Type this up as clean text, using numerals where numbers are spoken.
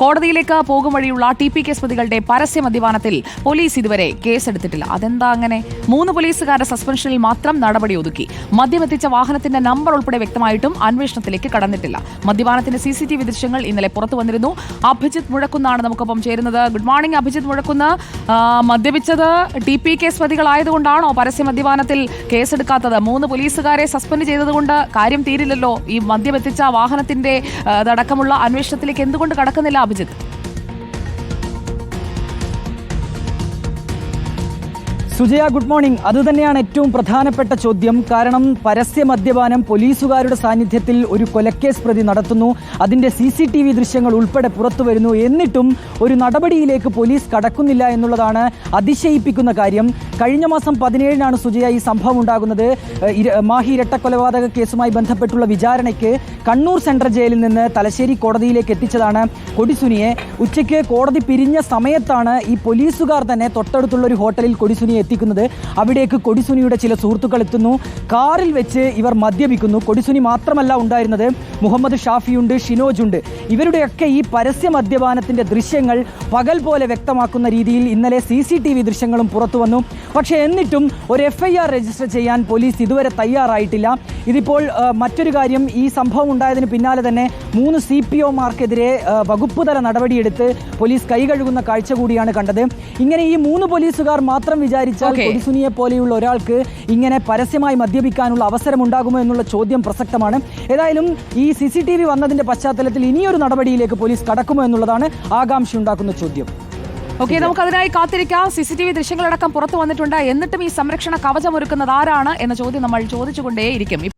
കോടതിയിലേക്ക് പോകും വഴിയുള്ള TP കേസ് പ്രതികളുടെ പരസ്യ മദ്യപാനത്തിൽ പോലീസ് ഇതുവരെ കേസെടുത്തിട്ടില്ല. അതെന്താ അങ്ങനെ? 3 പോലീസുകാരുടെ സസ്പെൻഷനിൽ മാത്രം നടപടി ഒതുക്കി. മദ്യമെത്തിച്ച വാഹനത്തിന്റെ നമ്പർ ഉൾപ്പെടെ വ്യക്തമായിട്ടും അന്വേഷണത്തിലേക്ക് കടന്നിട്ടില്ല. മദ്യപാനത്തിന്റെ CCTV ദൃശ്യങ്ങൾ ഇന്നലെ പുറത്തു വന്നിരുന്നു. അഭിജിത്ത് മുഴക്കുന്നാണ് നമുക്കൊപ്പം ചേരുന്നത്. Good morning Abhijith Muzhakkunnu. മദ്യപിച്ചത് TP കേസ് പ്രതികളായതുകൊണ്ടാണോ പരസ്യ മദ്യപാനത്തിൽ കേസെടുക്കാത്തത്? 3 പോലീസുകാരെ സസ്പെൻഡ് ചെയ്തതുകൊണ്ട് കാര്യം തീരില്ലല്ലോ. ഈ മദ്യമെത്തിച്ച വാഹനത്തിന്റെ അടക്കമുള്ള അന്വേഷണത്തിലേക്ക് എന്തുകൊണ്ട് കടക്കുന്നില്ല അഭിജിത്ത്? Sujaya, good morning. അതുതന്നെയാണ് ഏറ്റവും പ്രധാനപ്പെട്ട ചോദ്യം. കാരണം പരസ്യ മദ്യപാനം പോലീസുകാരുടെ സാന്നിധ്യത്തിൽ ഒരു കൊലക്കേസ് പ്രതി നടത്തുന്നു. അതിൻ്റെ CCTV ദൃശ്യങ്ങൾ ഉൾപ്പെടെ പുറത്തു വരുന്നു. എന്നിട്ടും ഒരു നടപടിയിലേക്ക് പോലീസ് കടക്കുന്നില്ല എന്നുള്ളതാണ് അതിശയിപ്പിക്കുന്ന കാര്യം. കഴിഞ്ഞ മാസം 17-നാണ് സുജയ ഈ സംഭവം ഉണ്ടാകുന്നത്. മാഹി ഇരട്ടക്കൊലപാതക കേസുമായി ബന്ധപ്പെട്ടുള്ള വിചാരണയ്ക്ക് കണ്ണൂർ സെൻട്രൽ ജയിലിൽ നിന്ന് തലശ്ശേരി കോടതിയിലേക്ക് എത്തിച്ചതാണ് കൊടിസുനിയെ. ഉച്ചയ്ക്ക് കോടതി പിരിഞ്ഞ സമയത്താണ് ഈ പോലീസുകാർ തന്നെ തൊട്ടടുത്തുള്ള ഒരു ഹോട്ടലിൽ കൊടിസുനിയെ എത്തിക്കുന്നത്. അവിടേക്ക് കൊടിസുനിയുടെ ചില സുഹൃത്തുക്കൾ എത്തുന്നു. കാറിൽ വെച്ച് ഇവർ മദ്യപിക്കുന്നു. കൊടിസുനി മാത്രമല്ല ഉണ്ടായിരുന്നത്, മുഹമ്മദ് ഷാഫിയുണ്ട്, ഷിനോജുണ്ട്. ഇവരുടെയൊക്കെ ഈ പരസ്യ മദ്യപാനത്തിന്റെ ദൃശ്യങ്ങൾ പകൽ പോലെ വ്യക്തമാക്കുന്ന രീതിയിൽ ഇന്നലെ CCTV ദൃശ്യങ്ങളും പുറത്തു വന്നു. പക്ഷേ എന്നിട്ടും ഒരു FIR രജിസ്റ്റർ ചെയ്യാൻ പോലീസ് ഇതുവരെ തയ്യാറായിട്ടില്ല. ഇതിപ്പോൾ മറ്റൊരു കാര്യം, ഈ സംഭവം ഉണ്ടായതിന് പിന്നാലെ തന്നെ 3 CPOമാർക്കെതിരെ വകുപ്പ് തല നടപടിയെടുത്ത് പോലീസ് കൈകഴുകുന്ന കാഴ്ച കൂടിയാണ് കണ്ടത്. ഇങ്ങനെ ഈ 3 പോലീസുകാർ മാത്രം വിചാരിച്ചാൽ കൊടിസുനിയെ പോലെയുള്ള ഒരാൾക്ക് ഇങ്ങനെ പരസ്യമായി മദ്യപിക്കാനുള്ള അവസരം ഉണ്ടാകുമോ എന്നുള്ള ചോദ്യം പ്രസക്തമാണ്. ഏതായാലും ഈ CCTV വന്നതിന്റെ പശ്ചാത്തലത്തിൽ ഇനിയൊരു നടപടിയിലേക്ക് പോലീസ് കടക്കുമോ എന്നുള്ളതാണ് ആകാംക്ഷയുണ്ടാക്കുന്ന ചോദ്യം. ഓക്കെ, നമുക്ക് അതിനായി കാത്തിരിക്കാം. CCTV ദൃശ്യങ്ങളടക്കം പുറത്തു വന്നിട്ടുണ്ട്. എന്നിട്ടും ഈ സംരക്ഷണ കവചമൊരുക്കുന്നത് ആരാണ് എന്ന ചോദ്യം നമ്മൾ ചോദിച്ചുകൊണ്ടേയിരിക്കും.